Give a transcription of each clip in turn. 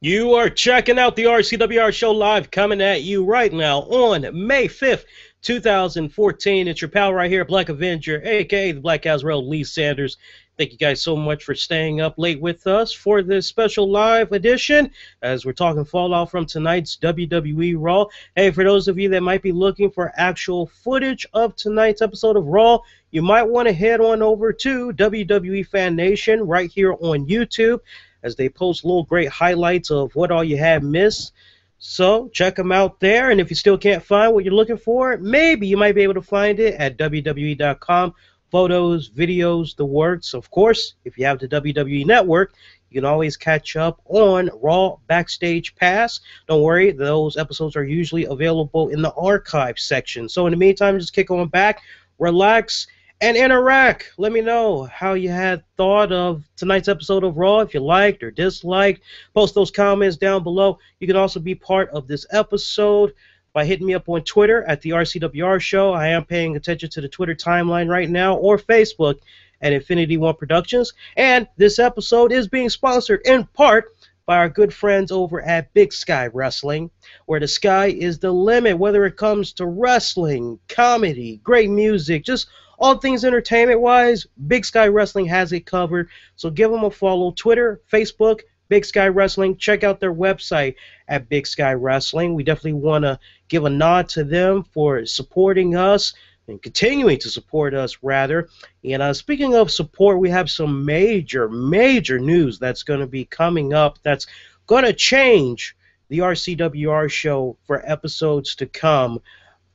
You are checking out the RCWR show live coming at you right now on May 5th, 2014. It's your pal right here, Black Avenger, aka the Black Azrael, Lee Sanders. Thank you guys so much for staying up late with us for this special live edition as we're talking fallout from tonight's WWE Raw. Hey, for those of you that might be looking for actual footage of tonight's episode of Raw, you might want to head on over to WWE Fan Nation right here on YouTube, as they post little great highlights of what all you have missed. So check them out there, and if you still can't find what you're looking for, maybe you might be able to find it at WWE.com. Photos, videos, the works. Of course, if you have the WWE Network, you can always catch up on Raw Backstage Pass. Don't worry, those episodes are usually available in the archive section. So in the meantime, just kick on back, relax, and interact. Let me know how you had thought of tonight's episode of Raw, if you liked or disliked. Post those comments down below. You can also be part of this episode by hitting me up on Twitter at the RCWR Show. I am paying attention to the Twitter timeline right now, or Facebook at Infinity One Productions. And this episode is being sponsored in part by our good friends over at Big Sky Wrestling, where the sky is the limit, whether it comes to wrestling, comedy, great music, just all things entertainment-wise. Big Sky Wrestling has it covered. So give them a follow. Twitter, Facebook, Big Sky Wrestling. Check out their website at Big Sky Wrestling. We definitely want to give a nod to them for supporting us and continuing to support us, rather. And speaking of support, we have some major news that's going to be coming up that's going to change the RCWR show for episodes to come.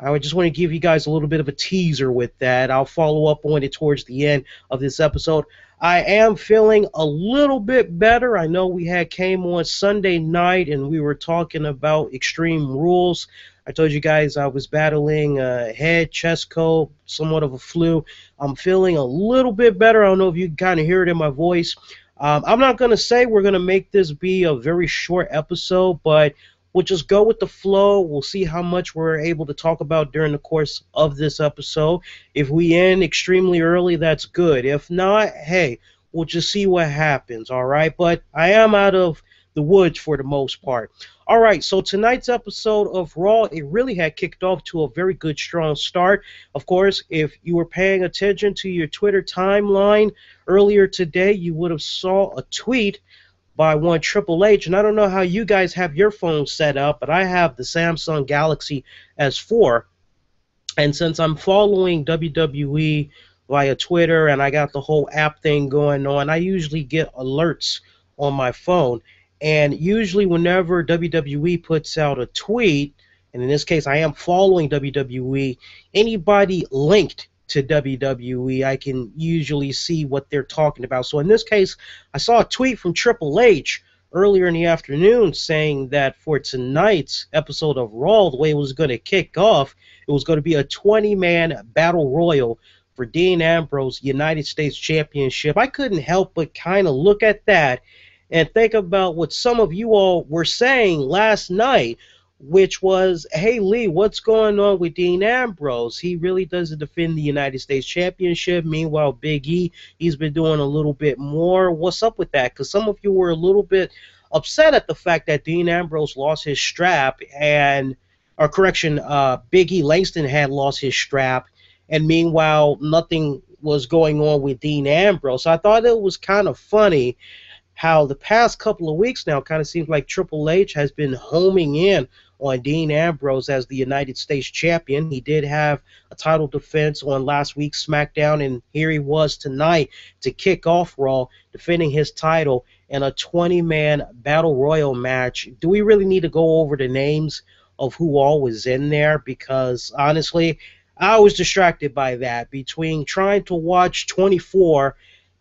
I just want to give you guys a little bit of a teaser with that. I'll follow up on it towards the end of this episode. I am feeling a little bit better. I know we had Kane on Sunday night and we were talking about Extreme Rules. I told you guys I was battling a head, chest cold, somewhat of a flu. I'm feeling a little bit better. I don't know if you can kind of hear it in my voice. I'm not going to say we're going to make this be a very short episode, but we'll just go with the flow. We'll see how much we're able to talk about during the course of this episode. If we end extremely early, that's good. If not, hey, we'll just see what happens, all right? But I am out of the woods for the most part. All right, so tonight's episode of Raw, it really had kicked off to a very good, strong start. Of course, if you were paying attention to your Twitter timeline earlier today, you would have saw a tweet by one Triple H, and I don't know how you guys have your phone set up, but I have the Samsung Galaxy S4, and since I'm following WWE via Twitter and I got the whole app thing going on, I usually get alerts on my phone, and usually whenever WWE puts out a tweet, and in this case I am following WWE, anybody linked to WWE, I can usually see what they're talking about. So in this case, I saw a tweet from Triple H earlier in the afternoon saying that for tonight's episode of Raw, the way it was going to kick off, it was going to be a 20-man battle royal for Dean Ambrose United States Championship. I couldn't help but kind of look at that and think about what some of you all were saying last night, which was, hey, Lee, what's going on with Dean Ambrose? He really doesn't defend the United States Championship. Meanwhile, Big E, he's been doing a little bit more. What's up with that? Because some of you were a little bit upset at the fact that Dean Ambrose lost his strap, and, or correction, Big E Langston had lost his strap, and meanwhile, nothing was going on with Dean Ambrose. So I thought it was kind of funny how the past couple of weeks now kind of seems like Triple H has been homing in on Dean Ambrose as the United States Champion. He did have a title defense on last week's SmackDown, and here he was tonight to kick off Raw, defending his title in a 20-man Battle Royal match. Do we really need to go over the names of who all was in there? Because, honestly, I was distracted by that. Between trying to watch 24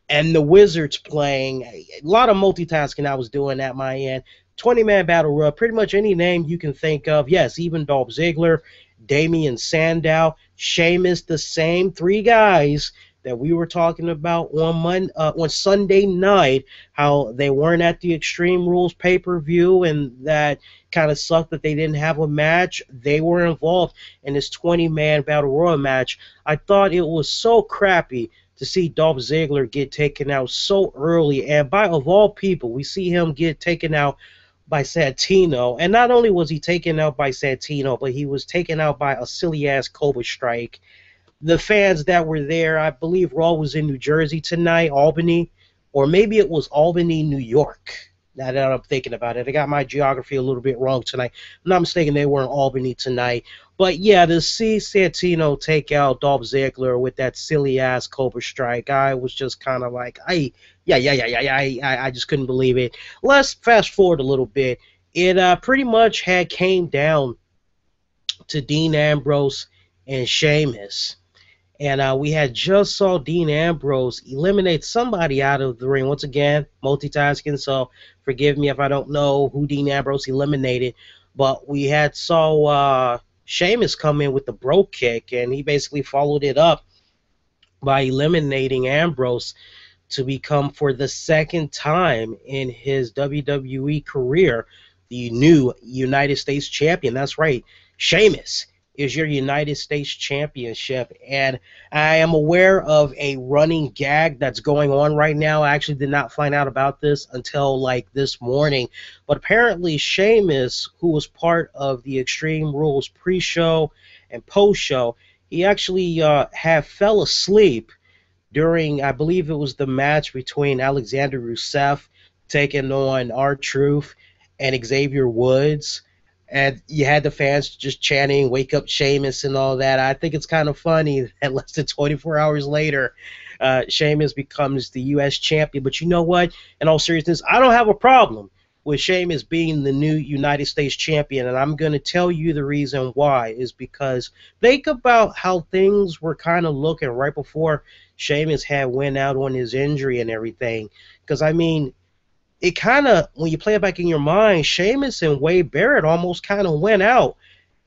and the Wizards playing, a lot of multitasking I was doing at my end. 20-man battle royal, pretty much any name you can think of. Yes, even Dolph Ziggler, Damian Sandow, Sheamus, the same three guys that we were talking about on Sunday night, how they weren't at the Extreme Rules pay-per-view, and that kind of sucked that they didn't have a match. They were involved in this 20-man battle royal match. I thought it was so crappy to see Dolph Ziggler get taken out so early, and of all people, we see him get taken out by Santino. And not only was he taken out by Santino, but he was taken out by a silly-ass Cobra Strike. The fans that were there, I believe Raw was in New Jersey tonight, Albany, or maybe it was Albany, New York. Now that I'm thinking about it, I got my geography a little bit wrong tonight. If I'm not mistaken, they were in Albany tonight. But yeah, to see Santino take out Dolph Ziggler with that silly ass Cobra Strike, I was just kind of like, I just couldn't believe it. Let's fast forward a little bit. It pretty much had came down to Dean Ambrose and Sheamus. And we had just saw Dean Ambrose eliminate somebody out of the ring. Once again, multitasking, so forgive me if I don't know who Dean Ambrose eliminated. But we had saw Sheamus come in with the bro kick, and he basically followed it up by eliminating Ambrose to become, for the second time in his WWE career, the new United States champion. That's right, Sheamus is your United States Championship. And I am aware of a running gag that's going on right now. I actually did not find out about this until like this morning. But apparently Sheamus, who was part of the Extreme Rules pre-show and post-show, he actually had fell asleep during, I believe it was the match between Alexander Rusev taking on R-Truth and Xavier Woods. And you had the fans just chanting, "Wake up, Sheamus," and all that. I think it's kind of funny that less than 24 hours later, Sheamus becomes the U.S. champion. But you know what? In all seriousness, I don't have a problem with Sheamus being the new United States champion. And I'm going to tell you the reason why is because think about how things were kind of looking right before Sheamus had went out on his injury and everything. Because, I mean, it kind of, when you play it back in your mind, Sheamus and Wade Barrett almost kind of went out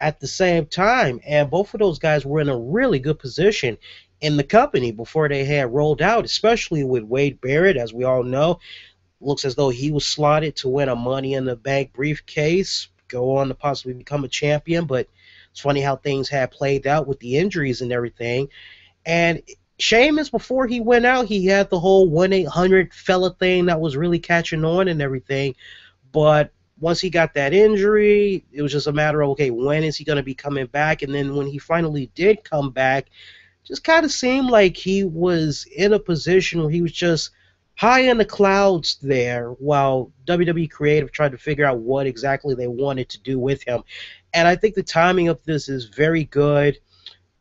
at the same time. And both of those guys were in a really good position in the company before they had rolled out, especially with Wade Barrett, as we all know. Looks as though he was slotted to win a Money in the Bank briefcase, go on to possibly become a champion. But it's funny how things had played out with the injuries and everything. And Sheamus, before he went out, he had the whole 1-800 fella thing that was really catching on and everything. But once he got that injury, it was just a matter of, okay, when is he going to be coming back? And then when he finally did come back, just kind of seemed like he was in a position where he was just high in the clouds there while WWE Creative tried to figure out what exactly they wanted to do with him. And I think the timing of this is very good.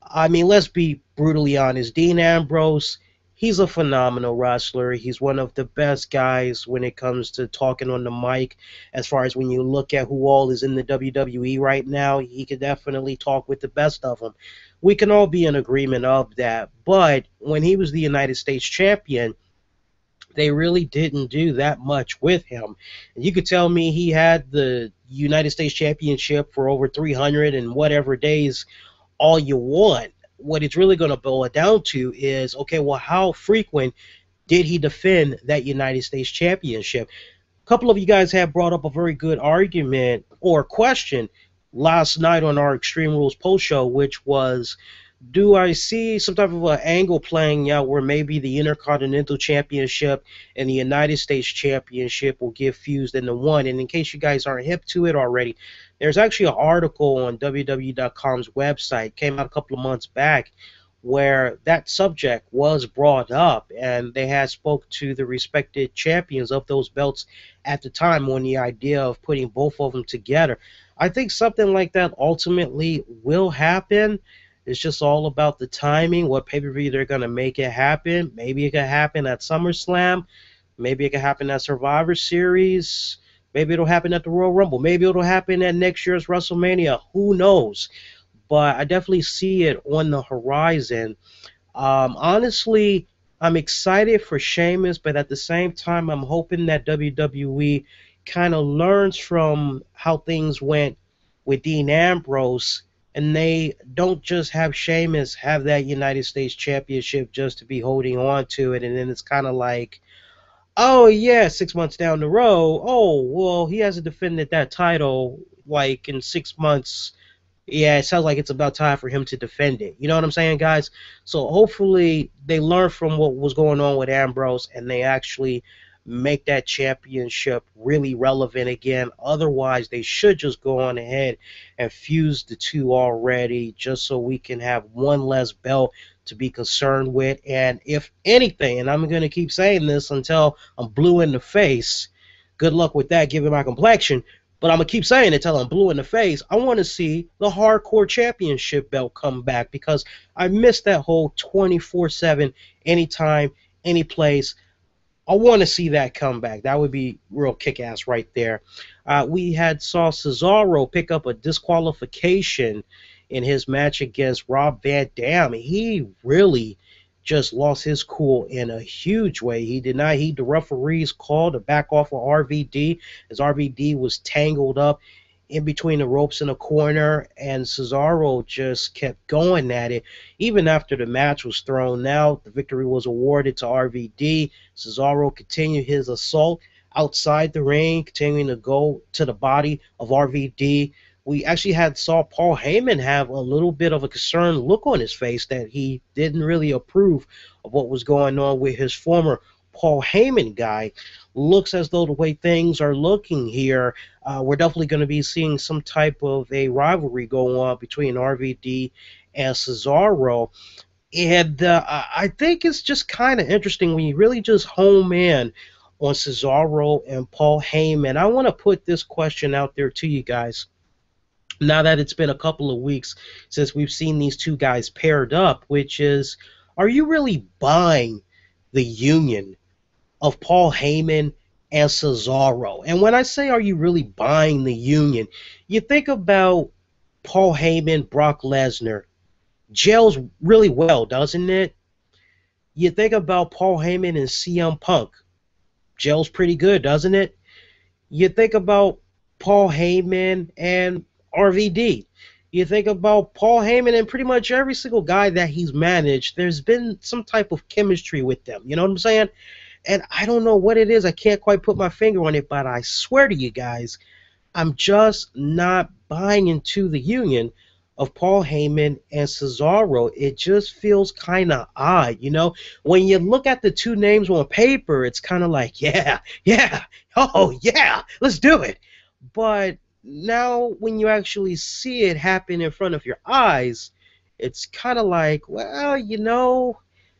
I mean, let's be brutally honest. Dean Ambrose, he's a phenomenal wrestler. He's one of the best guys when it comes to talking on the mic. As far as when you look at who all is in the WWE right now, he could definitely talk with the best of them. We can all be in agreement of that. But when he was the United States champion, they really didn't do that much with him. And you could tell me he had the United States championship for over 300 and whatever days all you want. What it's really going to boil down to is, okay, well, how frequent did he defend that United States championship? A couple of you guys have brought up a very good argument or question last night on our Extreme Rules post show, which was, do I see some type of an angle playing out where maybe the Intercontinental Championship and the United States Championship will get fused into one? And in case you guys aren't hip to it already, there's actually an article on WWE.com's website, came out a couple of months back, where that subject was brought up, and they had spoke to the respected champions of those belts at the time on the idea of putting both of them together. I think something like that ultimately will happen. It's just all about the timing, what pay-per-view they're going to make it happen. Maybe it could happen at SummerSlam. Maybe it could happen at Survivor Series. Maybe it'll happen at the Royal Rumble. Maybe it'll happen at next year's WrestleMania. Who knows? But I definitely see it on the horizon. Honestly, I'm excited for Sheamus, but at the same time, I'm hoping that WWE kind of learns from how things went with Dean Ambrose, and they don't just have Sheamus have that United States Championship just to be holding on to it, and then it's kind of like, oh, yeah, 6 months down the road, oh, well, he hasn't defended that title, like, in 6 months. Yeah, it sounds like it's about time for him to defend it. You know what I'm saying, guys? So hopefully they learn from what was going on with Ambrose, and they actually make that championship really relevant again. Otherwise, they should just go on ahead and fuse the two already, just so we can have one less belt to be concerned with. And if anything, and I'm going to keep saying this until I'm blue in the face, good luck with that given my complexion, but I'm going to keep saying it until I'm blue in the face. I want to see the Hardcore Championship belt come back, because I missed that whole 24/7, anytime, any place. I want to see that come back. That would be real kick-ass right there. We saw Cesaro pick up a disqualification in his match against Rob Van Dam. He really just lost his cool in a huge way. He did not heed the referee's call to back off of RVD, as RVD was tangled up in between the ropes in the corner, and Cesaro just kept going at it. Even after the match was thrown out, the victory was awarded to RVD. Cesaro continued his assault outside the ring, continuing to go to the body of RVD. We actually saw Paul Heyman have a little bit of a concerned look on his face, that he didn't really approve of what was going on with his former Paul Heyman guy. Looks as though the way things are looking here, we're definitely going to be seeing some type of a rivalry go on between RVD and Cesaro. And I think it's just kind of interesting when you really just home in on Cesaro and Paul Heyman. I want to put this question out there to you guys. Now that it's been a couple of weeks since we've seen these two guys paired up, which is, are you really buying the union of Paul Heyman and Cesaro? And when I say, are you really buying the union, you think about Paul Heyman, Brock Lesnar. Gels really well, doesn't it? You think about Paul Heyman and CM Punk. Gels pretty good, doesn't it? You think about Paul Heyman and RVD. You think about Paul Heyman and pretty much every single guy that he's managed, there's been some type of chemistry with them. You know what I'm saying? And I don't know what it is. I can't quite put my finger on it, but I swear to you guys, I'm just not buying into the union of Paul Heyman and Cesaro. It just feels kind of odd, you know? When you look at the two names on paper, it's kind of like, yeah, oh yeah, let's do it. But now when you actually see it happen in front of your eyes, it's kind of like, well, you know,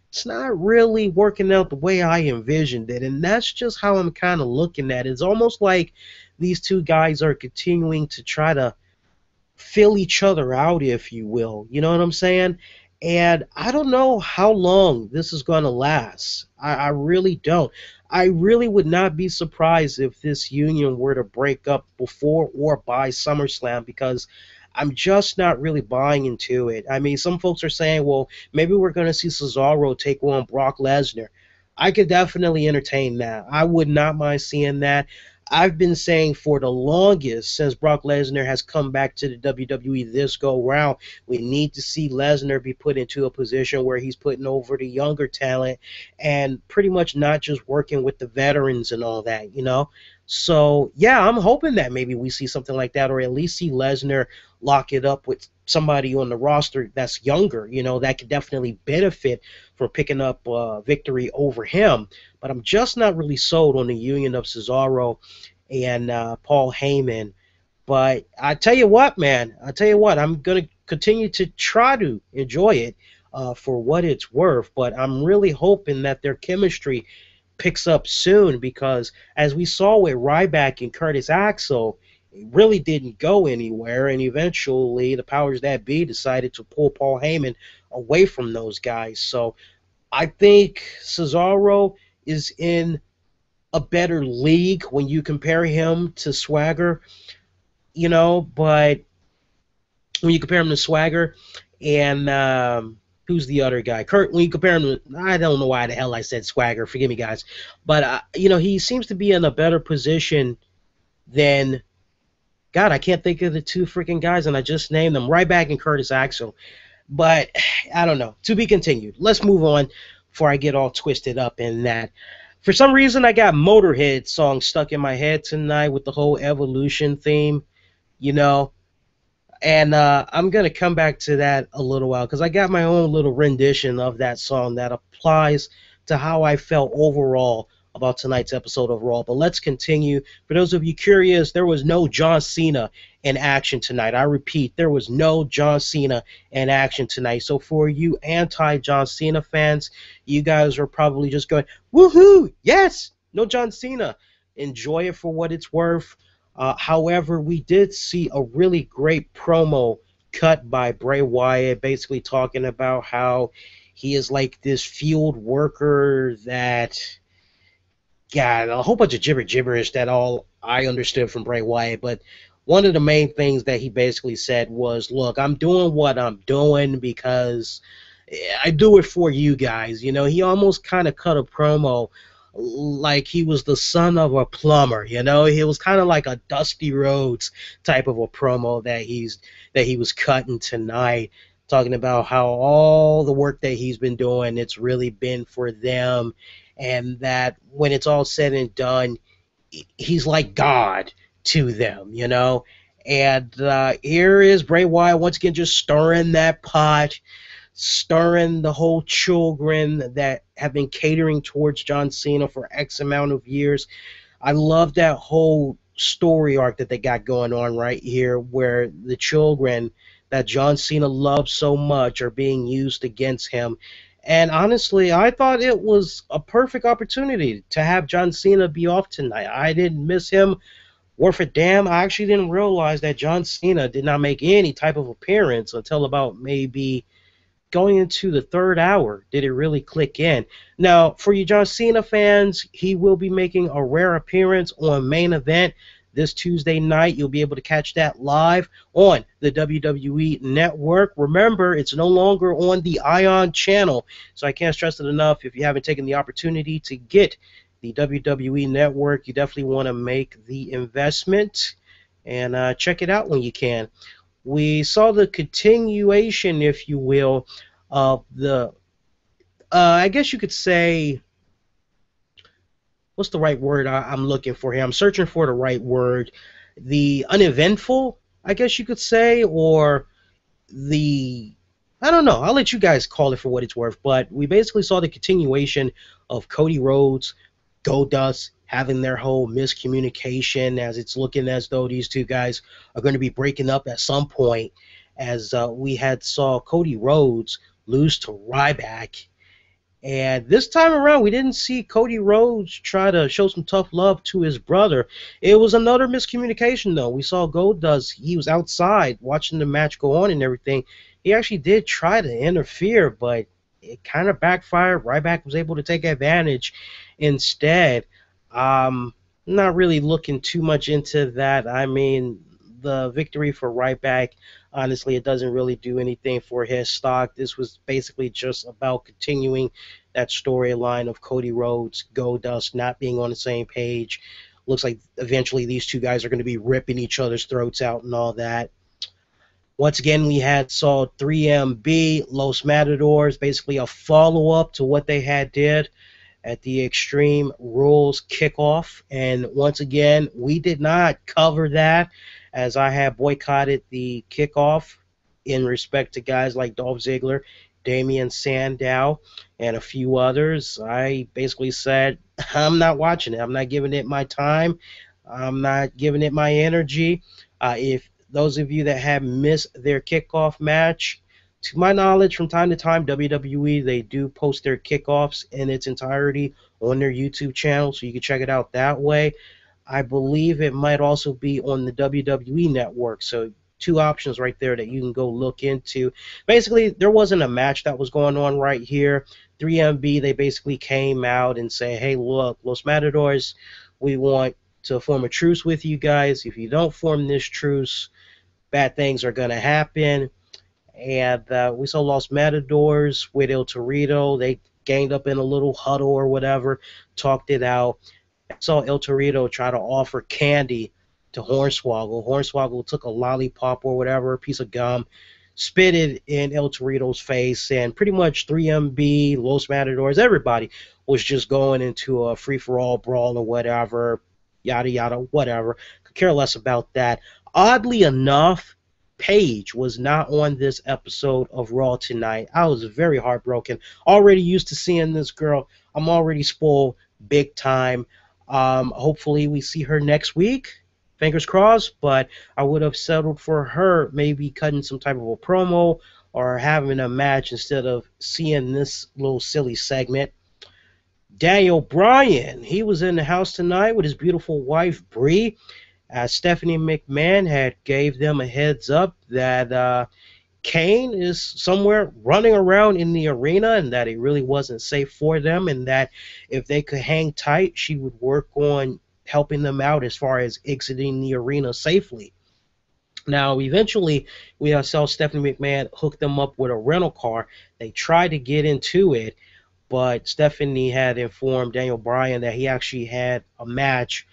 it's not really working out the way I envisioned it. And that's just how I'm kind of looking at it. It's almost like these two guys are continuing to try to fill each other out, if you will. You know what I'm saying? And I don't know how long this is going to last. I really don't. I really would not be surprised if this union were to break up before or by SummerSlam, because I'm just not really buying into it. I mean, some folks are saying, well, maybe we're going to see Cesaro take on Brock Lesnar. I could definitely entertain that. I would not mind seeing that. I've been saying for the longest, since Brock Lesnar has come back to the WWE this go round, we need to see Lesnar be put into a position where he's putting over the younger talent and pretty much not just working with the veterans and all that, you know? So, yeah, I'm hoping that maybe we see something like that, or at least see Lesnar lock it up with somebody on the roster that's younger, you know, that could definitely benefit from picking up victory over him. But I'm just not really sold on the union of Cesaro and Paul Heyman. But I tell you what, man, I'm going to continue to try to enjoy it for what it's worth. But I'm really hoping that their chemistry picks up soon, because as we saw with Ryback and Curtis Axel, it really didn't go anywhere, and eventually the powers that be decided to pull Paul Heyman away from those guys. So I think Cesaro is in a better league when you compare him to Swagger, you know, but when you compare him to Swagger and who's the other guy? Kurt, when you compare him to, I don't know why the hell I said Swagger, forgive me, guys. But, you know, he seems to be in a better position than, God, I can't think of the two freaking guys, and I just named them, Ryback and Curtis Axel. But, I don't know. To be continued. Let's move on before I get all twisted up in that. For some reason, I got Motorhead song stuck in my head tonight with the whole Evolution theme, you know. And I'm going to come back to that a little while, because I got my own little rendition of that song that applies to how I felt overall about tonight's episode of Raw. But let's continue. For those of you curious, there was no John Cena in action tonight. I repeat, there was no John Cena in action tonight. So for you anti-John Cena fans, you guys are probably just going, woohoo, yes, no John Cena. Enjoy it for what it's worth. However, we did see a really great promo cut by Bray Wyatt, basically talking about how he is like this field worker that got a whole bunch of gibberish that all I understood from Bray Wyatt. But one of the main things that he basically said was, look, I'm doing what I'm doing because I do it for you guys. You know, he almost kind of cut a promo like he was the son of a plumber. You know, he was kind of like a Dusty Rhodes type of a promo that he was cutting tonight, talking about how all the work that he's been doing, it's really been for them, and that when it's all said and done, he's like God to them, you know. And here is Bray Wyatt once again just stirring that pot, stirring the whole children that have been catering towards John Cena for X amount of years. I love that whole story arc that they got going on right here, where the children that John Cena loves so much are being used against him. And honestly, I thought it was a perfect opportunity to have John Cena be off tonight. I didn't miss him worth a damn. I actually didn't realize that John Cena did not make any type of appearance until about maybe going into the third hour did it really click in. Now, for you John Cena fans, he will be making a rare appearance on Main Event this Tuesday night. You'll be able to catch that live on the WWE Network. Remember, it's no longer on the Ion channel, so I can't stress it enough. If you haven't taken the opportunity to get the WWE Network, you definitely want to make the investment and check it out when you can. We saw the continuation, if you will, of the, I guess you could say, what's the right word I'm looking for here? I'm searching for the right word. The uneventful, I guess you could say, or the, I don't know. I'll let you guys call it for what it's worth. But we basically saw the continuation of Cody Rhodes, Goldust, having their whole miscommunication, as it's looking as though these two guys are going to be breaking up at some point, as we had saw Cody Rhodes lose to Ryback. And this time around, we didn't see Cody Rhodes try to show some tough love to his brother. It was another miscommunication, though. We saw Goldust, he was outside watching the match go on and everything. He actually did try to interfere, but it kind of backfired. Ryback was able to take advantage instead. Not really looking too much into that. I mean, the victory for Ryback, honestly, it doesn't really do anything for his stock. This was basically just about continuing that storyline of Cody Rhodes, Goldust not being on the same page. Looks like eventually these two guys are going to be ripping each other's throats out and all that. Once again, we saw 3MB, Los Matadors, basically a follow-up to what they had did at the Extreme Rules kickoff. And once again, we did not cover that, as I have boycotted the kickoff in respect to guys like Dolph Ziggler, Damian Sandow, and a few others. I basically said, I'm not watching it. I'm not giving it my time. I'm not giving it my energy. If those of you that have missed their kickoff match, to my knowledge, from time to time, WWE, they do post their kickoffs in its entirety on their YouTube channel, so you can check it out that way. I believe it might also be on the WWE Network, so two options right there that you can go look into. Basically, there wasn't a match that was going on right here. 3MB, they basically came out and say, hey, look, Los Matadors, we want to form a truce with you guys. If you don't form this truce, bad things are going to happen. And we saw Los Matadors with El Torito. They ganged up in a little huddle or whatever, talked it out. I saw El Torito try to offer candy to Hornswoggle. Hornswoggle took a lollipop or whatever, a piece of gum, spit it in El Torito's face, and pretty much 3MB, Los Matadors, everybody was just going into a free-for-all brawl or whatever, yada, yada, whatever. Could care less about that. Oddly enough, Paige was not on this episode of Raw tonight. I was very heartbroken. Already used to seeing this girl. I'm already spoiled big time. Hopefully we see her next week. Fingers crossed, but I would have settled for her maybe cutting some type of a promo or having a match instead of seeing this little silly segment. Daniel Bryan, he was in the house tonight with his beautiful wife Brie. Stephanie McMahon had gave them a heads up that Kane is somewhere running around in the arena and that it really wasn't safe for them, and that if they could hang tight, she would work on helping them out as far as exiting the arena safely. Now, eventually, we saw Stephanie McMahon hook them up with a rental car. They tried to get into it, but Stephanie had informed Daniel Bryan that he actually had a match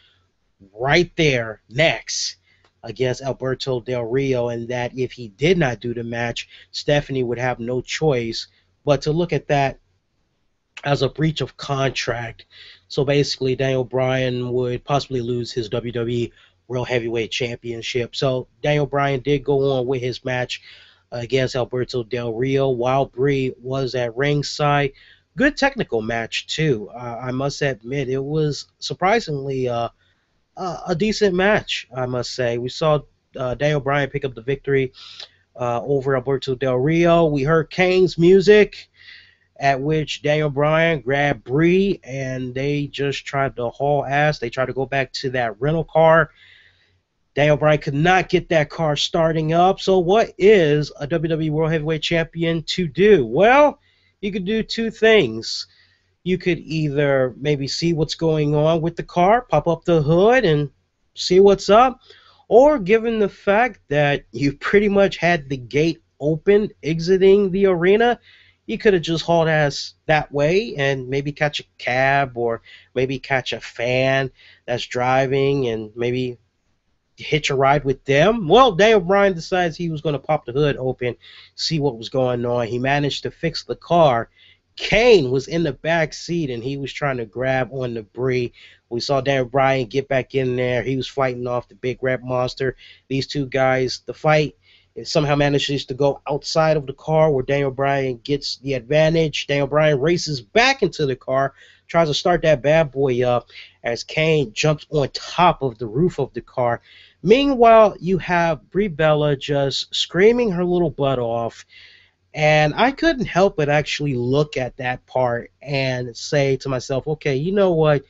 right there next against Alberto Del Rio, and that if he did not do the match, Stephanie would have no choice but to look at that as a breach of contract. So basically, Daniel Bryan would possibly lose his WWE World Heavyweight Championship. So Daniel Bryan did go on with his match against Alberto Del Rio while Brie was at ringside. Good technical match, too. I must admit, it was surprisingly a decent match, I must say. We saw Daniel Bryan pick up the victory over Alberto Del Rio. We heard Kane's music, at which Daniel Bryan grabbed Brie, and they just tried to haul ass. They tried to go back to that rental car. Daniel Bryan could not get that car starting up. So what is a WWE World Heavyweight Champion to do? Well, you could do two things. You could either maybe see what's going on with the car, pop up the hood and see what's up, or given the fact that you pretty much had the gate open exiting the arena, you could have just hauled ass that way and maybe catch a cab or maybe catch a fan that's driving and maybe hitch a ride with them. Well, Daniel Bryan decides he was going to pop the hood open, see what was going on. He managed to fix the car. Kane was in the back seat and he was trying to grab on the Brie. We saw Daniel Bryan get back in there. He was fighting off the big red monster. These two guys, the fight, it somehow manages to go outside of the car where Daniel Bryan gets the advantage. Daniel Bryan races back into the car, tries to start that bad boy up as Kane jumps on top of the roof of the car. Meanwhile, you have Brie Bella just screaming her little butt off. And I couldn't help but actually look at that part and say to myself, okay, you know what?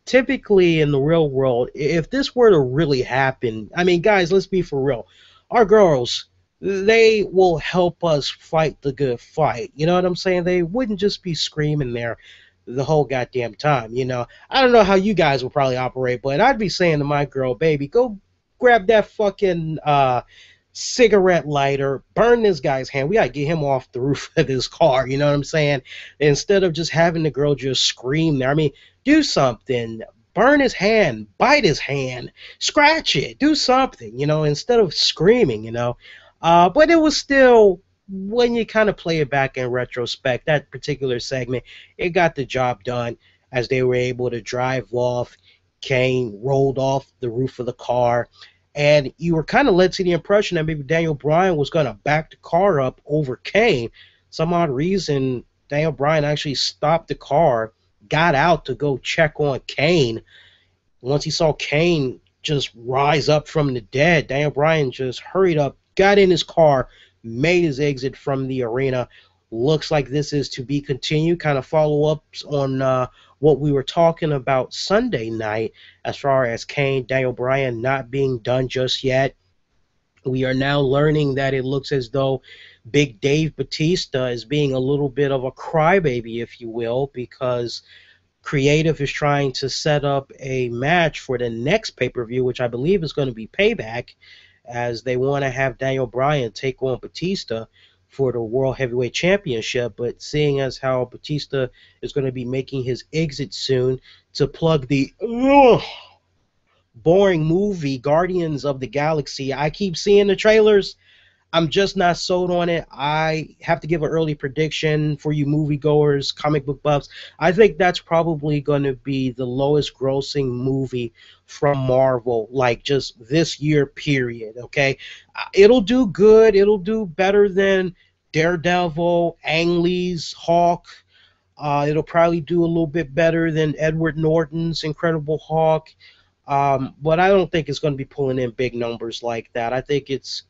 Typically in the real world, if this were to really happen, I mean, guys, let's be for real. Our girls, they will help us fight the good fight. You know what I'm saying? They wouldn't just be screaming there the whole goddamn time, you know. I don't know how you guys would probably operate, but I'd be saying to my girl, baby, go grab that fucking cigarette lighter, burn this guy's hand. We gotta get him off the roof of this car, you know what I'm saying? Instead of just having the girl just scream there. I mean, do something. Burn his hand, bite his hand, scratch it, do something, you know, instead of screaming, you know. But it was still, when you kind of play it back in retrospect, that particular segment, it got the job done as they were able to drive off. Kane rolled off the roof of the car, and you were kind of led to the impression that maybe Daniel Bryan was going to back the car up over Kane. Some odd reason, Daniel Bryan actually stopped the car, got out to go check on Kane. Once he saw Kane just rise up from the dead, Daniel Bryan just hurried up, got in his car, made his exit from the arena. Looks like this is to be continued. Kind of follow-ups on what we were talking about Sunday night as far as Kane, Daniel Bryan not being done just yet. We are now learning that it looks as though Big Dave Batista is being a little bit of a crybaby, if you will, because Creative is trying to set up a match for the next pay-per-view, which I believe is going to be Payback, as they want to have Daniel Bryan take on Batista for the World Heavyweight Championship. But seeing as how Batista is going to be making his exit soon, to plug the boring movie Guardians of the Galaxy, I keep seeing the trailers. I'm just not sold on it. I have to give an early prediction for you moviegoers, comic book buffs. I think that's probably going to be the lowest grossing movie from Marvel, like just this year period, okay? It'll do good. It'll do better than Daredevil, Ang Lee's Hulk, It'll probably do a little bit better than Edward Norton's Incredible Hulk, but I don't think it's going to be pulling in big numbers like that. I think it's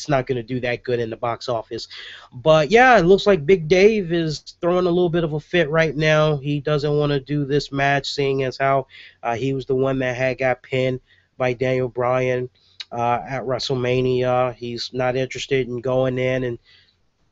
not going to do that good in the box office. But yeah, it looks like Big Dave is throwing a little bit of a fit right now. He doesn't want to do this match, seeing as how he was the one that had got pinned by Daniel Bryan at WrestleMania. He's not interested in going in and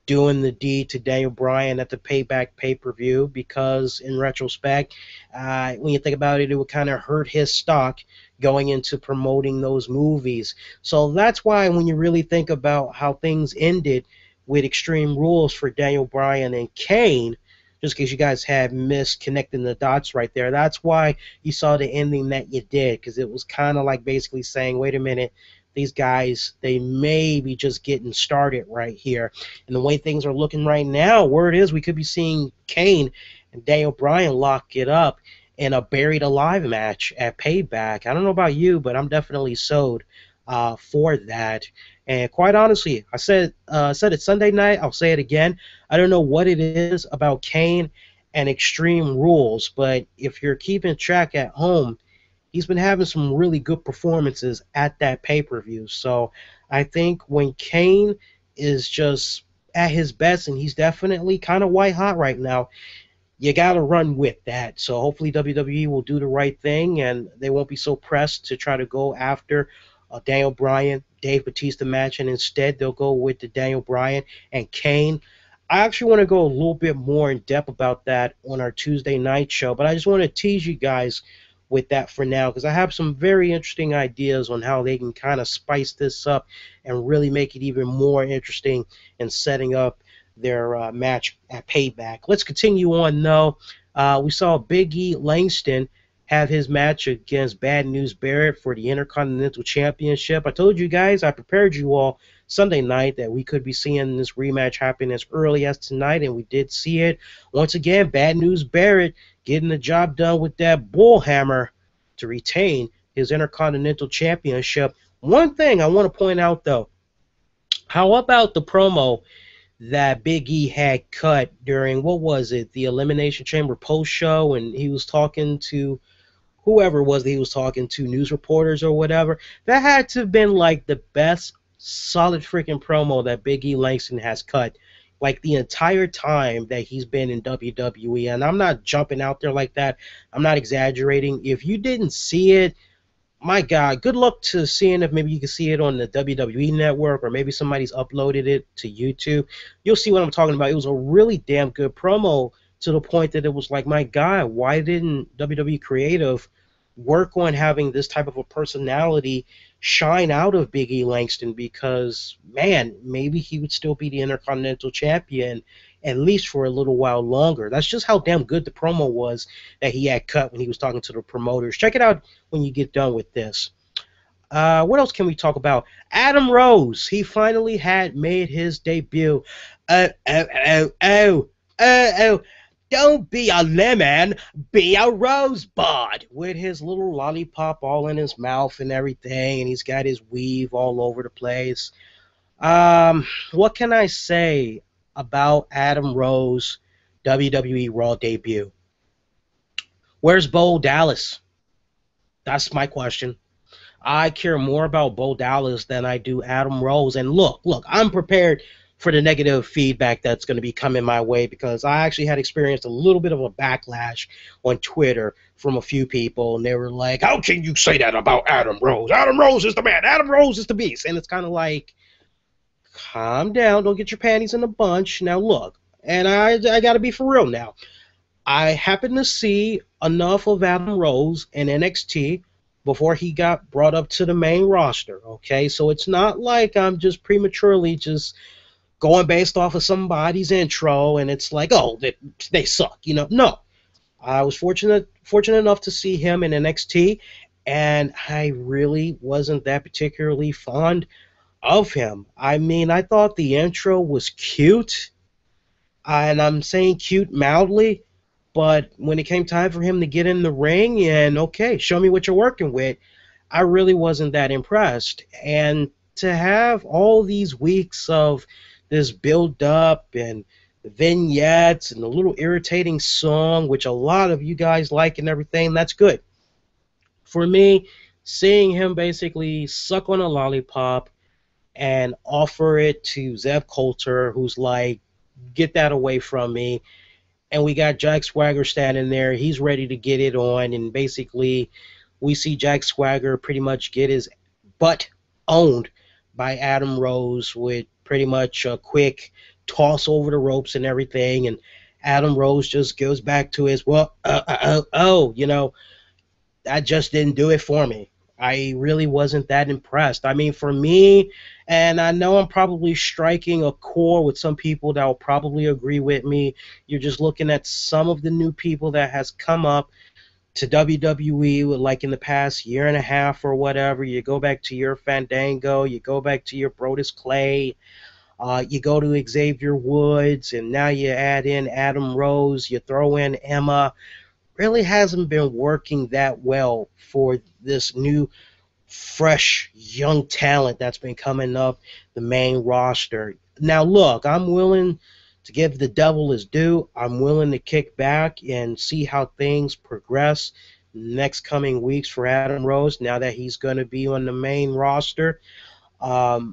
doing the deed to Daniel Bryan at the Payback pay-per-view because, in retrospect, when you think about it, it would kind of hurt his stock going into promoting those movies. So that's why when you really think about how things ended with Extreme Rules for Daniel Bryan and Kane, just in case you guys have missed connecting the dots right there, that's why you saw the ending that you did, because it was kind of like basically saying, wait a minute, these guys, they may be just getting started right here. And the way things are looking right now, word is we could be seeing Kane and Daniel Bryan lock it up in a buried alive match at Payback. I don't know about you, but I'm definitely sold for that. And quite honestly, I said it Sunday night, I'll say it again. I don't know what it is about Kane and Extreme Rules, but if you're keeping track at home, he's been having some really good performances at that pay-per-view. So I think when Kane is just at his best, and he's definitely kind of white hot right now, you got to run with that. So hopefully WWE will do the right thing, and they won't be so pressed to try to go after Daniel Bryan, Dave Bautista match, and instead they'll go with the Daniel Bryan and Kane. I actually want to go a little bit more in depth about that on our Tuesday night show, but I just want to tease you guys with that for now, because I have some very interesting ideas on how they can kind of spice this up and really make it even more interesting in setting up their match at Payback. Let's continue on, though. We saw Big E Langston have his match against Bad News Barrett for the Intercontinental Championship. I told you guys, I prepared you all Sunday night that we could be seeing this rematch happen as early as tonight, and we did see it. Once again, Bad News Barrett getting the job done with that bullhammer to retain his Intercontinental Championship. One thing I want to point out, though, how about the promo that Big E had cut during, what was it, the Elimination Chamber post-show, and he was talking to whoever it was that he was talking to, news reporters or whatever? That had to have been like the best solid freaking promo that Big E Langston has cut, like the entire time that he's been in WWE. And I'm not jumping out there like that. I'm not exaggerating. If you didn't see it, my God, good luck to seeing if maybe you can see it on the WWE network or maybe somebody's uploaded it to YouTube. You'll see what I'm talking about. It was a really damn good promo to the point that it was like, my God, why didn't WWE Creative work on having this type of a personality shine out of Big E Langston? Because, man, maybe he would still be the Intercontinental Champion at least for a little while longer. That's just how damn good the promo was that he had cut when he was talking to the promoters. Check it out when you get done with this. What else can we talk about? Adam Rose, he finally had made his debut. Don't be a lemon, be a rosebud, with his little lollipop all in his mouth and everything, and he's got his weave all over the place. What can I say about Adam Rose WWE Raw debut? Where's Bo Dallas? That's my question. I care more about Bo Dallas than I do Adam Rose. And look, I'm prepared for the negative feedback that's going to be coming my way, because I actually had experienced a little bit of a backlash on Twitter from a few people, and they were like, how can you say that about Adam Rose? Adam Rose is the man. Adam Rose is the beast. And it's kind of like, calm down. Don't get your panties in a bunch. Now, look, and I got to be for real now. I happened to see enough of Adam Rose in NXT before he got brought up to the main roster, okay? So it's not like I'm just prematurely just going based off of somebody's intro and it's like, oh, they suck, you know? No. I was fortunate enough to see him in NXT, and I really wasn't that particularly fond of him. I mean, I thought the intro was cute, and I'm saying cute mildly, but when it came time for him to get in the ring and, okay, show me what you're working with, I really wasn't that impressed. And to have all these weeks of this build-up and vignettes and the little irritating song, which a lot of you guys like and everything. That's good. For me, seeing him basically suck on a lollipop and offer it to Zev Coulter, who's like, get that away from me. And we got Jack Swagger standing there. He's ready to get it on. And basically, we see Jack Swagger pretty much get his butt owned by Adam Rose with pretty much a quick toss over the ropes and everything. And Adam Rose just goes back to his, that just didn't do it for me. I really wasn't that impressed. I mean, for me, and I know I'm probably striking a chord with some people that will probably agree with me. You're just looking at some of the new people that has come up to WWE like in the past year and a half or whatever. You go back to your Fandango, you go back to your Brodus Clay, you go to Xavier Woods, and now you add in Adam Rose, you throw in Emma. Really hasn't been working that well for this new, fresh, young talent that's been coming up the main roster. Now, look, I'm willing to give the devil his due. I'm willing to kick back and see how things progress next coming weeks for Adam Rose now that he's going to be on the main roster. Because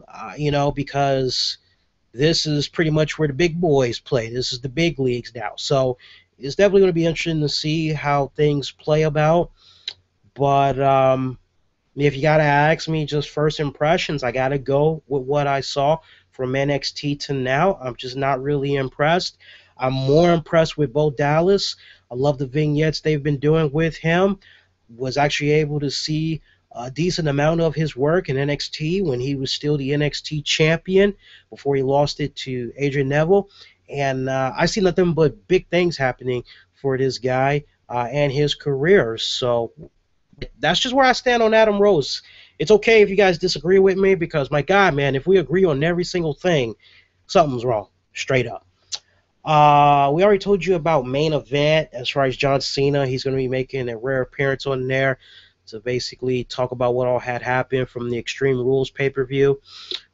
this is pretty much where the big boys play. This is the big leagues now. So it's definitely going to be interesting to see how things play about. But if you got to ask me just first impressions, I got to go with what I saw from NXT to now. I'm just not really impressed. I'm more impressed with Bo Dallas. I love the vignettes they've been doing with him. Was actually able to see a decent amount of his work in NXT when he was still the NXT champion before he lost it to Adrian Neville. And I see nothing but big things happening for this guy and his career. So that's just where I stand on Adam Rose. It's okay if you guys disagree with me because, my God, man, if we agree on every single thing, something's wrong, straight up. We already told you about main event as far as John Cena. He's going to be making a rare appearance on there to basically talk about what all had happened from the Extreme Rules pay-per-view.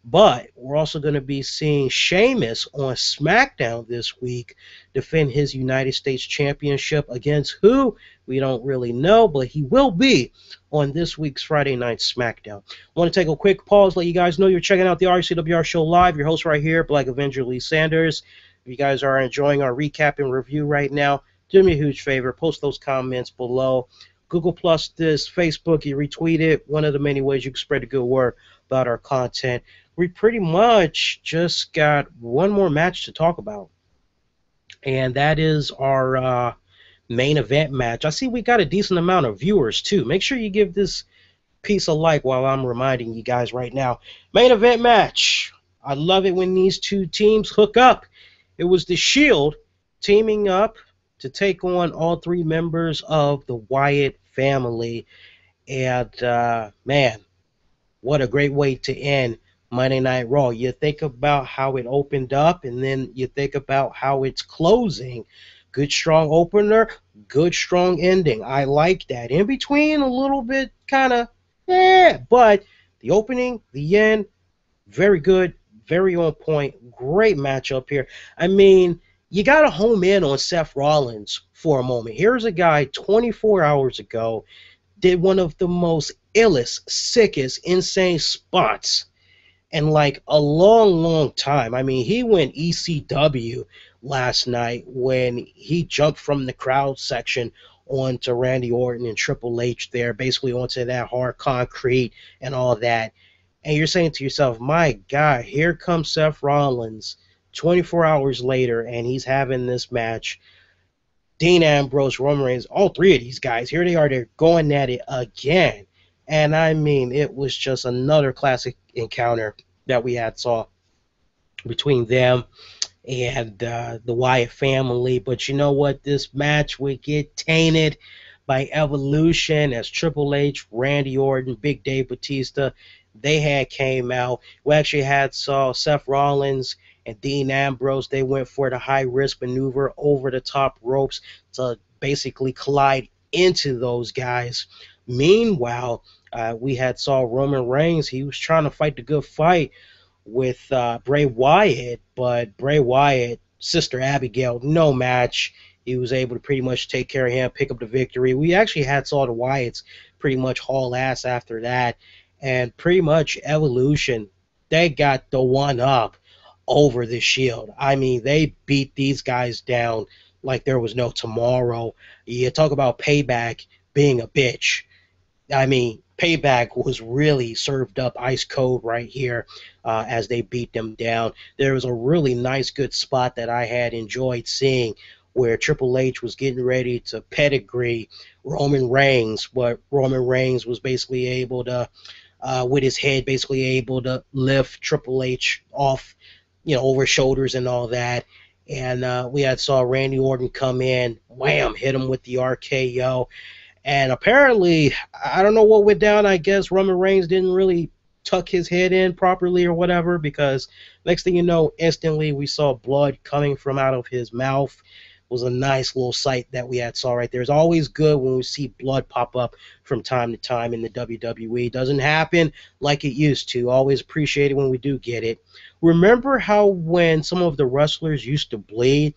But we're also going to be seeing Sheamus on SmackDown this week defend his United States Championship against who? We don't really know, but he will be on this week's Friday Night SmackDown. I want to take a quick pause, let you guys know you're checking out the RCWR show live. Your host right here, Black Avenger Lee Sanders. If you guys are enjoying our recap and review right now, do me a huge favor, post those comments below. Google Plus this, Facebook, you retweet it. One of the many ways you can spread the good word about our content. We pretty much just got one more match to talk about, and that is our main event match. I see we got a decent amount of viewers, too. Make sure you give this piece a like while I'm reminding you guys right now. Main event match. I love it when these two teams hook up. It was the Shield teaming up to take on all three members of the Wyatt family. And, man, what a great way to end Monday Night Raw. You think about how it opened up, and then you think about how it's closing. Good, strong opener, good, strong ending. I like that. In between, a little bit kind of, but the opening, the end, very good, very on point. Great matchup here. I mean, you got to home in on Seth Rollins for a moment. Here's a guy 24 hours ago did one of the most illest, sickest, insane spots in like a long, long time. I mean, he went ECW last night when he jumped from the crowd section onto Randy Orton and Triple H there, basically onto that hard concrete and all that. And you're saying to yourself, my God, here comes Seth Rollins 24 hours later, and he's having this match. Dean Ambrose, Roman Reigns, all three of these guys, here they are, they're going at it again. And I mean, it was just another classic encounter that we had saw between them and the Wyatt family. But you know what? This match would get tainted by Evolution as Triple H, Randy Orton, Big Dave Batista, they had came out. We actually had saw Seth Rollins and Dean Ambrose. They went for the high-risk maneuver over the top ropes to basically collide into those guys. Meanwhile, we had saw Roman Reigns. He was trying to fight the good fight with Bray Wyatt, but Bray Wyatt Sister Abigail, no match. He was able to pretty much take care of him, pick up the victory. We actually had saw the Wyatts pretty much haul ass after that. And pretty much Evolution, they got the one up over the Shield. I mean, they beat these guys down like there was no tomorrow. You talk about Payback being a bitch. I mean, Payback was really served up ice cold right here as they beat them down. There was a really nice, good spot that I had enjoyed seeing where Triple H was getting ready to pedigree Roman Reigns, but Roman Reigns was basically able to, with his head, basically able to lift Triple H off, over his shoulders and all that. And we had saw Randy Orton come in, wham, hit him with the RKO. And apparently, I don't know what went down. I guess Roman Reigns didn't really tuck his head in properly or whatever, because next thing you know, instantly we saw blood coming from out of his mouth. It was a nice little sight that we had saw right there. It's always good when we see blood pop up from time to time in the WWE. It doesn't happen like it used to. Always appreciate it when we do get it. Remember how when some of the wrestlers used to bleed,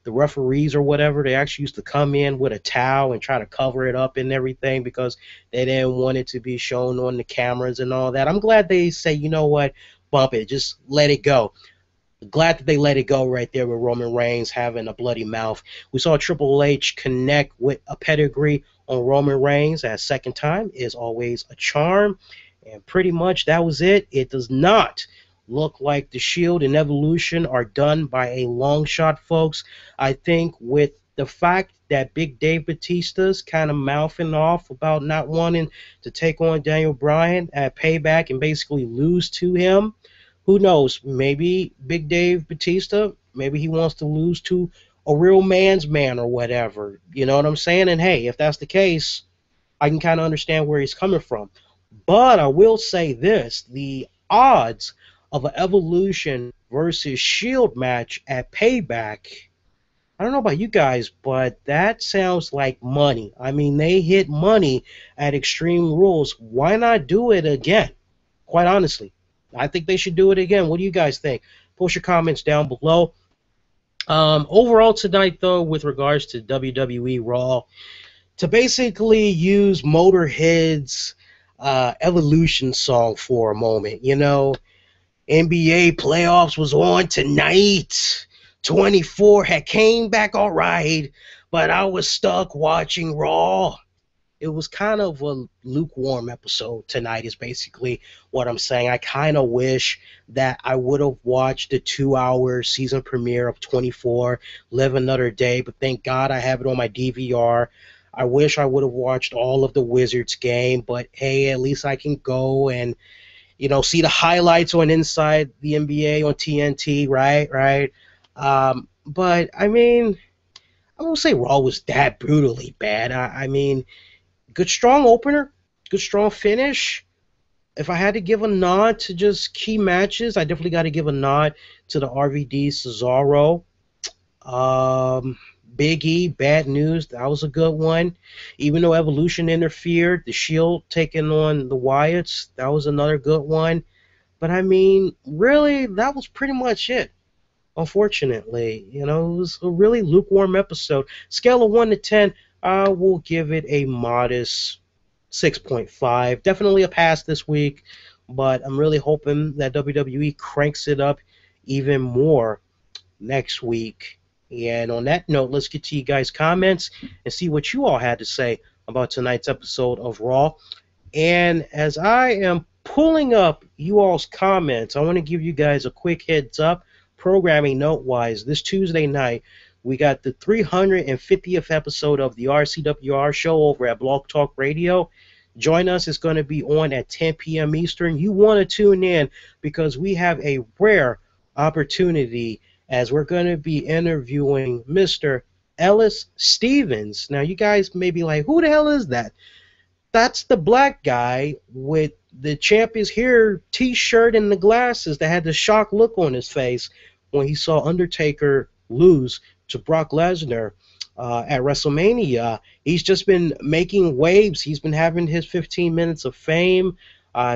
the referees or whatever, they actually used to come in with a towel and try to cover it up and everything because they didn't want it to be shown on the cameras and all that. I'm glad they say, you know what, bump it, just let it go. Glad that they let it go right there with Roman Reigns having a bloody mouth. We saw Triple H connect with a pedigree on Roman Reigns. That second time is always a charm. And pretty much that was it. It does not look like the Shield and Evolution are done by a long shot, folks. I think with the fact that Big Dave Batista's kind of mouthing off about not wanting to take on Daniel Bryan at Payback and basically lose to him, who knows? Maybe Big Dave Batista, maybe he wants to lose to a real man's man or whatever. You know what I'm saying? And hey, if that's the case, I can kind of understand where he's coming from. But I will say this, the odds of an Evolution versus Shield match at Payback, I don't know about you guys, but that sounds like money. I mean, they hit money at Extreme Rules. Why not do it again? Quite honestly, I think they should do it again. What do you guys think? Post your comments down below. Overall tonight, though, with regards to WWE Raw, to basically use Motorhead's Evolution song for a moment, NBA playoffs was on tonight. 24 had came back all right, but I was stuck watching Raw. It was kind of a lukewarm episode tonight is basically what I'm saying. I kind of wish that I would have watched the 2-hour season premiere of 24, Live Another Day, but thank God I have it on my DVR. I wish I would have watched all of the Wizards game, but hey, at least I can go and see the highlights on Inside the NBA on TNT, right? But, I mean, I won't say Raw was that brutally bad. I mean, good strong opener, good strong finish. If I had to give a nod to just key matches, I definitely got to give a nod to the RVD Cesaro. Big E, Bad News, that was a good one. Even though Evolution interfered, the Shield taking on the Wyatts, that was another good one. But I mean, really, that was pretty much it. Unfortunately, it was a really lukewarm episode. Scale of 1 to 10, I will give it a modest 6.5. Definitely a pass this week, but I'm really hoping that WWE cranks it up even more next week. And on that note, let's get to you guys' comments and see what you all had to say about tonight's episode of Raw. And as I am pulling up you all's comments, I want to give you guys a quick heads up, programming note-wise. This Tuesday night, we got the 350th episode of the RCWR show over at Blog Talk Radio. Join us. It's going to be on at 10 p.m. Eastern. You want to tune in because we have a rare opportunity as we're going to be interviewing Mr. Ellis Stevens. Now, you guys may be like, who the hell is that? That's the black guy with the Champ is Here t-shirt and the glasses that had the shocked look on his face when he saw Undertaker lose to Brock Lesnar at WrestleMania. He's just been making waves. He's been having his 15 minutes of fame.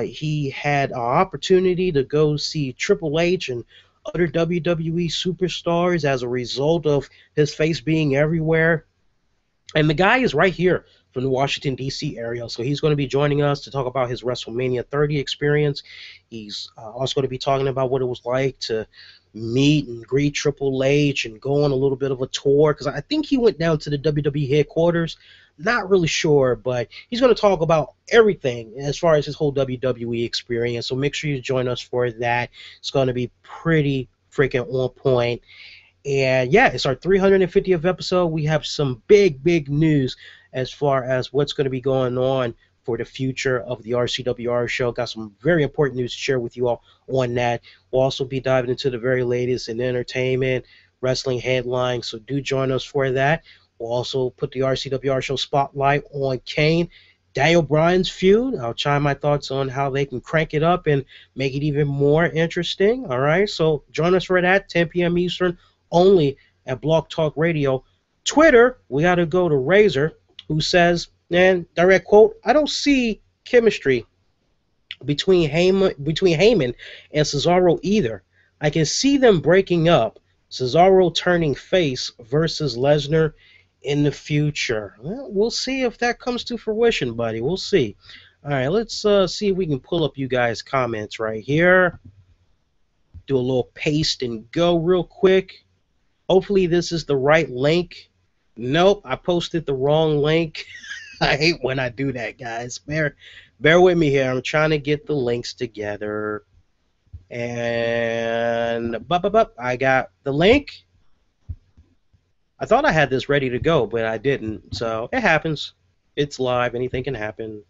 He had an opportunity to go see Triple H and other WWE superstars as a result of his face being everywhere. And the guy is right here from the Washington, D.C. area. So he's going to be joining us to talk about his WrestleMania 30 experience. He's also going to be talking about what it was like to meet and greet Triple H and go on a little bit of a tour. Because I think he went down to the WWE headquarters. Not really sure, but he's going to talk about everything as far as his whole WWE experience. So make sure you join us for that. It's going to be pretty freaking on point. And yeah, it's our 350th episode. We have some big news as far as what's going to be going on for the future of the RCWR show. Got some very important news to share with you all on that. We'll also be diving into the very latest in entertainment, wrestling headlines, so do join us for that. We'll also put the RCWR show spotlight on Kane, Daniel Bryan's feud. I'll chime my thoughts on how they can crank it up and make it even more interesting. All right, so join us for that, 10 p.m. Eastern, only at Blog Talk Radio. Twitter, we got to go to Razor, who says, and direct quote, I don't see chemistry between Heyman and Cesaro either. I can see them breaking up, Cesaro turning face versus Lesnar in the future. Well, we'll see if that comes to fruition, buddy. We'll see. All right, let's see if we can pull up you guys' comments right here. Do a little paste and go real quick. Hopefully this is the right link. Nope, I posted the wrong link. I hate when I do that, guys. Bear with me here. I'm trying to get the links together. And I got the link. I thought I had this ready to go, but I didn't. So it happens. It's live. Anything can happen.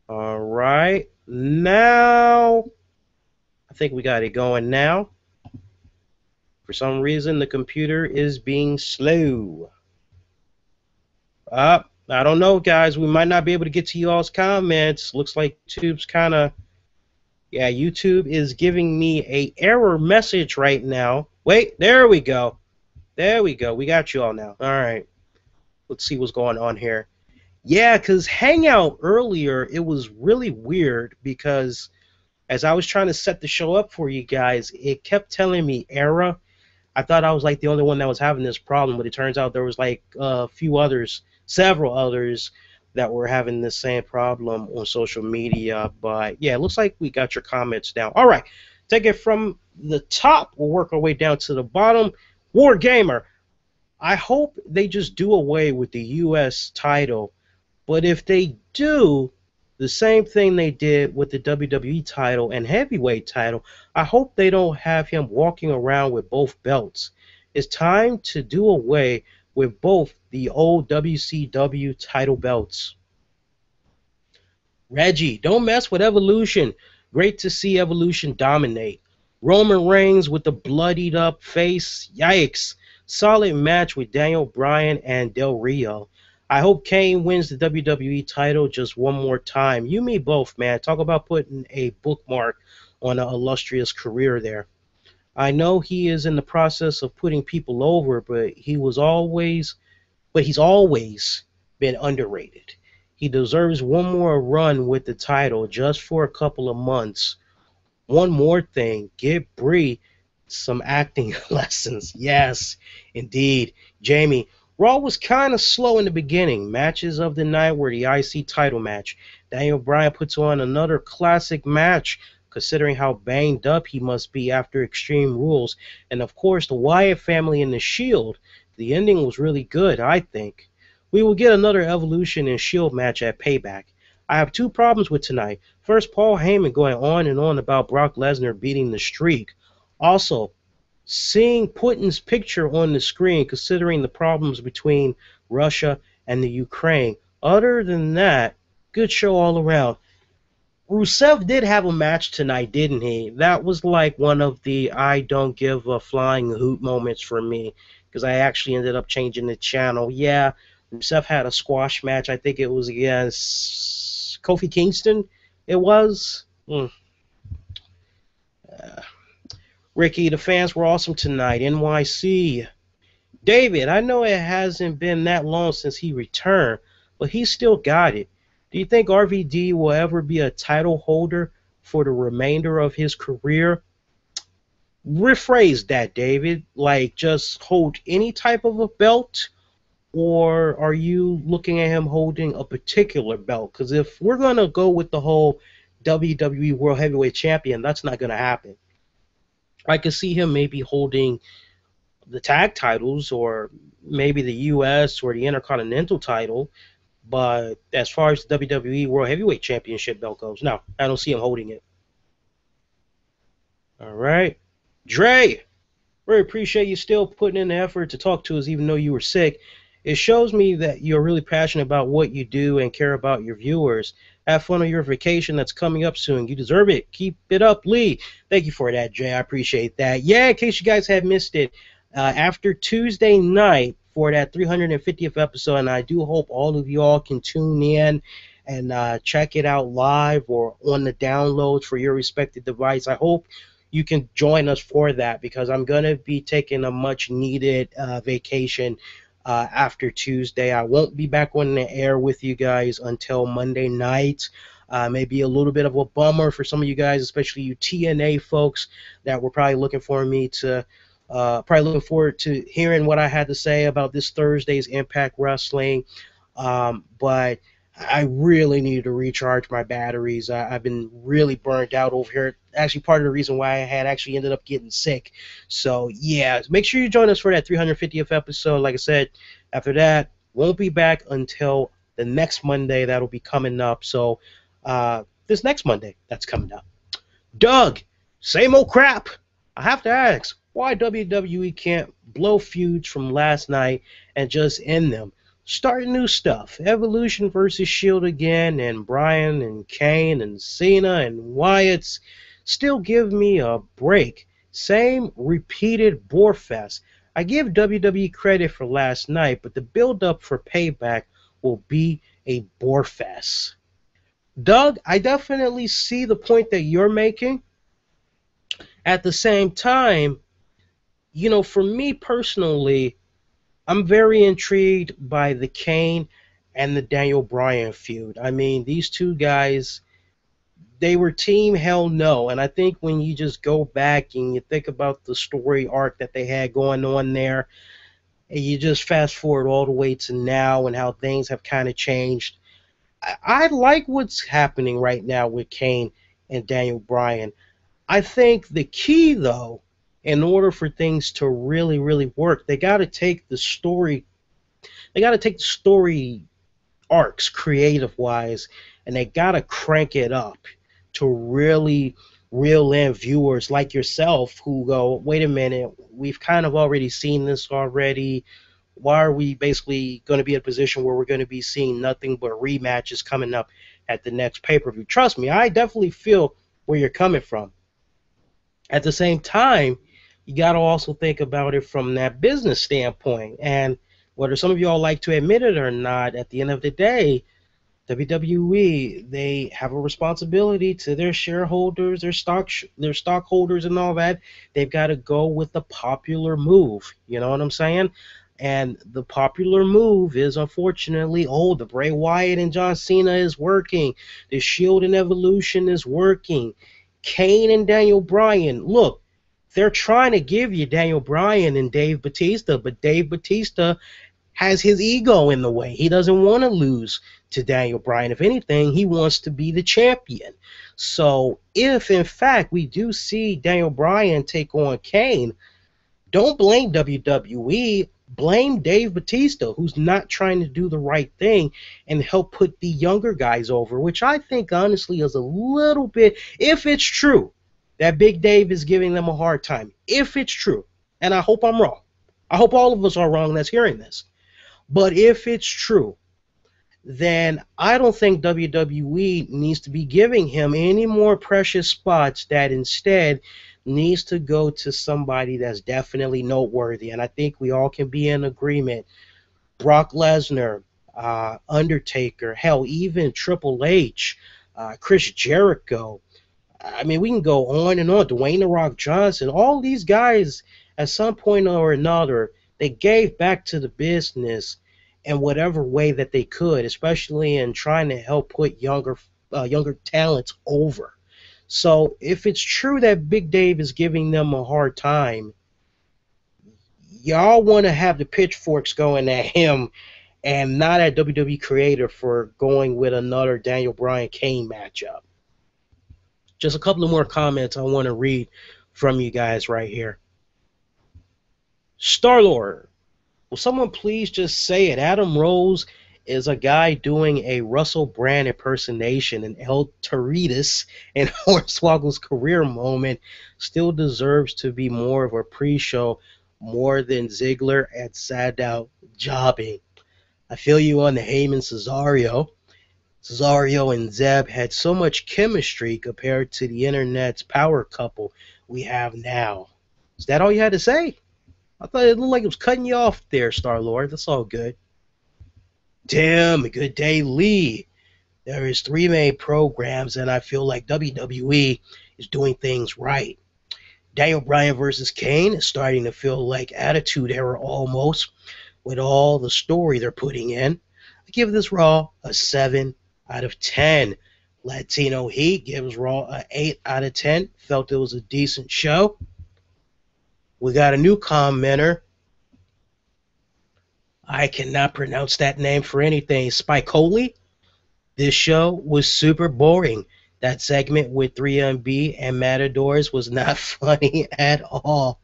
All right. Now, I think we got it going now. For some reason, the computer is being slow. I don't know, guys. We might not be able to get to y'all's comments. Looks like YouTube's kind of... Yeah, YouTube is giving me a error message right now. Wait, there we go. There we go. We got you all now. All right. Let's see what's going on here. Yeah, because Hangout earlier, it was really weird because as I was trying to set the show up for you guys, it kept telling me error. I thought I was like the only one that was having this problem, but it turns out there was like a few others, several others that were having the same problem on social media. But yeah, it looks like we got your comments down. All right. Take it from the top. We'll work our way down to the bottom. War Gamer, I hope they just do away with the U.S. title, but if they do the same thing they did with the WWE title and heavyweight title, I hope they don't have him walking around with both belts. It's time to do away with both the old WCW title belts. Reggie, don't mess with Evolution. Great to see Evolution dominate. Roman Reigns with the bloodied up face. Yikes. Solid match with Daniel Bryan and Del Rio. I hope Kane wins the WWE title just one more time. You, me both, man. Talk about putting a bookmark on an illustrious career there. I know he is in the process of putting people over, but he's always been underrated. He deserves one more run with the title just for a couple of months. One more thing, get Bray some acting lessons. Yes, indeed. Jamie, Raw was kind of slow in the beginning. Matches of the night were the IC title match. Daniel Bryan puts on another classic match, considering how banged up he must be after Extreme Rules. And of course, the Wyatt family and the Shield. The ending was really good, I think. We will get another Evolution and Shield match at Payback. I have two problems with tonight. First, Paul Heyman going on and on about Brock Lesnar beating the streak. Also, seeing Putin's picture on the screen, considering the problems between Russia and the Ukraine. Other than that, good show all around. Rusev did have a match tonight, didn't he? That was like one of the I don't give a flying hoot moments for me, because I actually ended up changing the channel. Yeah, Rusev had a squash match. I think it was against Kofi Kingston. It was. Ricky, the fans were awesome tonight. NYC. David, I know it hasn't been that long since he returned, but he still got it. Do you think RVD will ever be a title holder for the remainder of his career? rephrase that, David. Like, just hold any type of a belt, or are you looking at him holding a particular belt? Because if we're gonna go with the whole WWE World Heavyweight Champion, that's not gonna happen. I could see him maybe holding the tag titles, or maybe the U.S. or the Intercontinental title. But as far as the WWE World Heavyweight Championship belt goes, no, I don't see him holding it. All right. Dre, really appreciate you still putting in the effort to talk to us even though you were sick. It shows me that you're really passionate about what you do and care about your viewers. Have fun on your vacation that's coming up soon. You deserve it. Keep it up, Lee. Thank you for that, Jay. I appreciate that. Yeah, in case you guys have missed it, after Tuesday night for that 350th episode, and I do hope all of you all can tune in and check it out live or on the downloads for your respective device. I hope you can join us for that, because I'm going to be taking a much needed vacation after Tuesday. I won't be back on the air with you guys until Monday night. Maybe a little bit of a bummer for some of you guys, especially you TNA folks that were probably looking for me to probably looking forward to hearing what I had to say about this Thursday's Impact Wrestling. But I really needed to recharge my batteries. I've been really burned out over here. Actually, part of the reason why I had actually ended up getting sick. So, yeah, make sure you join us for that 350th episode. Like I said, after that, won't be back until the next Monday. That'll be coming up. So, this next Monday, that's coming up. Doug, same old crap. I have to ask, why WWE can't blow feuds from last night and just end them? Start new stuff. Evolution versus Shield again, and Bryan and Kane and Cena and Wyatt's. Still give me a break. Same repeated bore fest. I give WWE credit for last night, but the build-up for Payback will be a bore fest. Doug, I definitely see the point that you're making. At the same time, you know, for me personally, I'm very intrigued by the Kane and the Daniel Bryan feud. I mean, these two guys, they were team hell no. And I think when you just go back and you think about the story arc that they had going on there, and you just fast forward all the way to now and how things have kind of changed, I like what's happening right now with Kane and Daniel Bryan. I think the key, though, in order for things to really, really work, they got to take the story arcs creative-wise, and they got to crank it up to really reel in viewers like yourself who go, wait a minute, we've kind of already seen this already. Why are we basically going to be in a position where we're going to be seeing nothing but rematches coming up at the next pay-per-view? Trust me, I definitely feel where you're coming from. At the same time, you got to also think about it from that business standpoint. And whether some of y'all like to admit it or not, at the end of the day, WWE, they have a responsibility to their shareholders, their stockholders and all that. They've got to go with the popular move. You know what I'm saying? And the popular move is, unfortunately, the Bray Wyatt and John Cena is working. The Shield and Evolution is working. Kane and Daniel Bryan, look, they're trying to give you Daniel Bryan and Dave Bautista, but Dave Bautista has his ego in the way. He doesn't want to lose to Daniel Bryan. If anything, he wants to be the champion. So if, in fact, we do see Daniel Bryan take on Kane, don't blame WWE. Blame Dave Bautista, who's not trying to do the right thing and help put the younger guys over, which I think, honestly, is a little bit, if it's true, that Big Dave is giving them a hard time. If it's true, and I hope I'm wrong. I hope all of us are wrong that's hearing this. But if it's true, then I don't think WWE needs to be giving him any more precious spots. That instead needs to go to somebody that's definitely noteworthy. And I think we all can be in agreement. Brock Lesnar, Undertaker, hell, even Triple H, Chris Jericho. I mean, we can go on and on. Dwayne "The Rock" Johnson. All these guys, at some point or another, they gave back to the business in whatever way that they could, especially in trying to help put younger talents over. So if it's true that Big Dave is giving them a hard time, y'all want to have the pitchforks going at him and not at WWE Creator for going with another Daniel Bryan Kane matchup. Just a couple of more comments I want to read from you guys right here. Star-Lord, will someone please just say it? Adam Rose is a guy doing a Russell Brand impersonation, and El Torritos and Hornswoggle's career moment still deserves to be more of a pre-show more than Ziggler and Sandow jobbing. I feel you on the Heyman Cesaro. Cesaro and Zeb had so much chemistry compared to the internet's power couple we have now. Is that all you had to say? I thought it looked like it was cutting you off there, Star-Lord. That's all good. Tim, good day, Lee. There is 3 main programs, and I feel like WWE is doing things right. Daniel Bryan versus Kane is starting to feel like Attitude Era almost, with all the story they're putting in. I give this Raw a 7 out of 10. Latino Heat gives Raw an 8 out of 10. Felt it was a decent show. We got a new commenter. I cannot pronounce that name for anything. Spicoli. This show was super boring. That segment with 3MB and Matadors was not funny at all.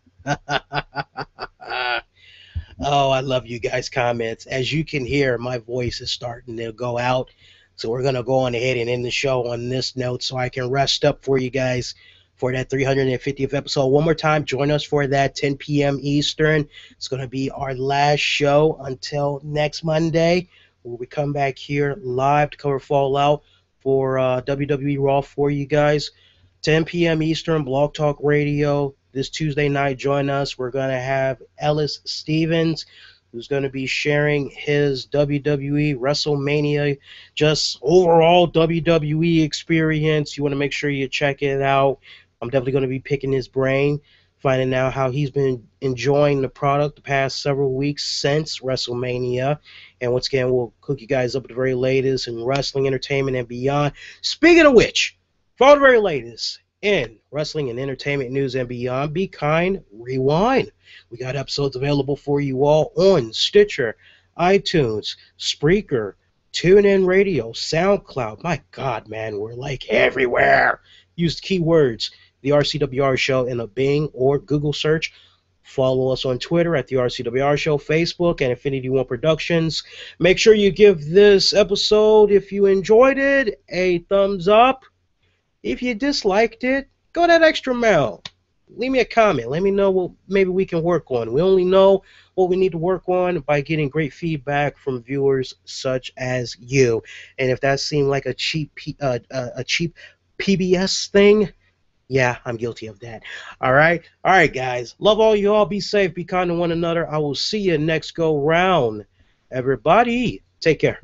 Oh, I love you guys' comments. As you can hear, my voice is starting to go out. So we're going to go on ahead and end the show on this note so I can rest up for you guys for that 350th episode. One more time, join us for that 10 p.m. Eastern. It's going to be our last show until next Monday, where we come back here live to cover Fallout for WWE Raw for you guys. 10 p.m. Eastern, Blog Talk Radio. This Tuesday night, join us. We're going to have Ellis Stevens, who's going to be sharing his WWE WrestleMania, just overall WWE experience. You want to make sure you check it out. I'm definitely going to be picking his brain, finding out how he's been enjoying the product the past several weeks since WrestleMania. And once again, we'll cook you guys up with the very latest in wrestling, entertainment, and beyond. Speaking of which, for all the very latest in wrestling and entertainment news and beyond, be kind, rewind. We got episodes available for you all on Stitcher, iTunes, Spreaker, TuneIn Radio, SoundCloud. My God, man, we're like everywhere. Use the keywords, the RCWR Show, in a Bing or Google search. Follow us on Twitter at the RCWR Show, Facebook, and Infinity One Productions. Make sure you give this episode, if you enjoyed it, a thumbs up. If you disliked it, go that extra mile. Leave me a comment. Let me know what maybe we can work on. We only know what we need to work on by getting great feedback from viewers such as you. And if that seemed like a cheap PBS thing, yeah, I'm guilty of that. All right, guys. Love all you all. Be safe. Be kind to one another. I will see you next go round. Everybody, take care.